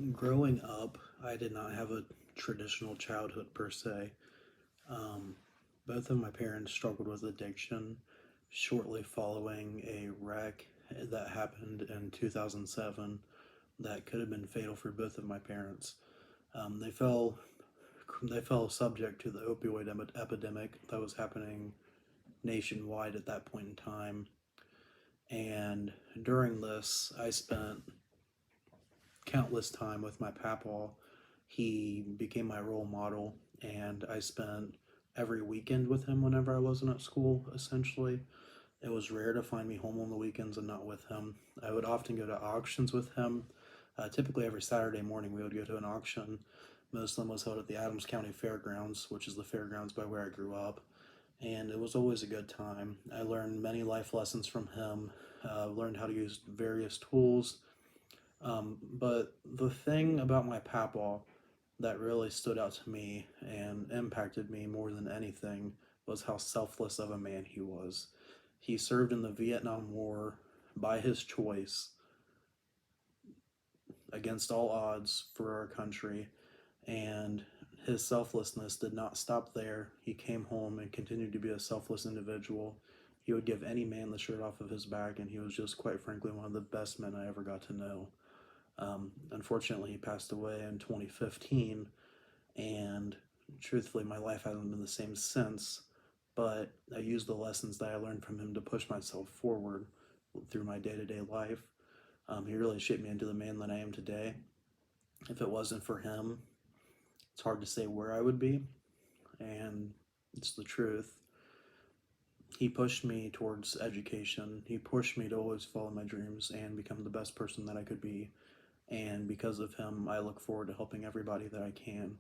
Growing up, I did not have a traditional childhood per se. Um, Both of my parents struggled with addiction shortly following a wreck that happened in 2007 that could have been fatal for both of my parents. Um, they fell they fell subject to the opioid epidemic that was happening nationwide at that point in time. And during this, I spent countless time with my Papaw. He became my role model, and I spent every weekend with him whenever I wasn't at school, essentially. It was rare to find me home on the weekends and not with him. I would often go to auctions with him. Typically, every Saturday morning, we would go to an auction. Most of them was held at the Adams County Fairgrounds, which is the fairgrounds by where I grew up. And it was always a good time. I learned many life lessons from him, learned how to use various tools, but the thing about my papaw that really stood out to me and impacted me more than anything was how selfless of a man he was. He served in the Vietnam War by his choice against all odds for our country, and his selflessness did not stop there. He came home and continued to be a selfless individual. He would give any man the shirt off of his back, and he was just, quite frankly, one of the best men I ever got to know. Unfortunately, he passed away in 2015, and truthfully, my life hasn't been the same since. But I used the lessons that I learned from him to push myself forward through my day to day life. He really shaped me into the man that I am today. If it wasn't for him, it's hard to say where I would be, and it's the truth. He pushed me towards education. He pushed me to always follow my dreams and become the best person that I could be. And because of him, I look forward to helping everybody that I can.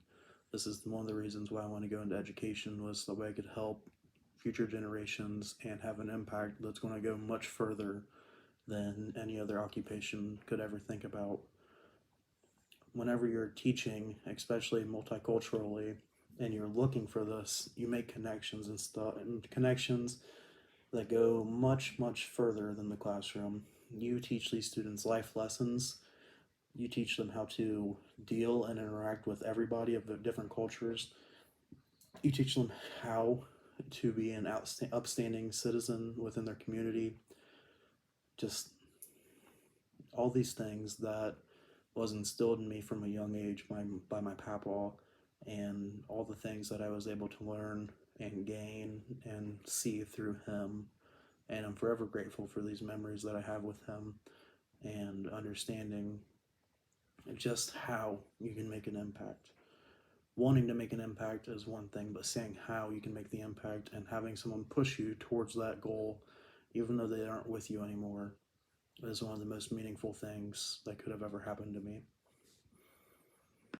This is one of the reasons why I want to go into education, was the way I could help future generations and have an impact that's going to go much further than any other occupation could ever think about. Whenever you're teaching, especially multiculturally, and you're looking for this, you make connections and stuff, and connections that go much, much further than the classroom. You teach these students life lessons. You teach them how to deal and interact with everybody of the different cultures. You teach them how to be an upstanding citizen within their community. Just all these things that was instilled in me from a young age by my papaw, and all the things that I was able to learn and gain and see through him. And I'm forever grateful for these memories that I have with him, and understanding just how you can make an impact. Wanting to make an impact is one thing, but saying how you can make the impact and having someone push you towards that goal, even though they aren't with you anymore, is one of the most meaningful things that could have ever happened to me.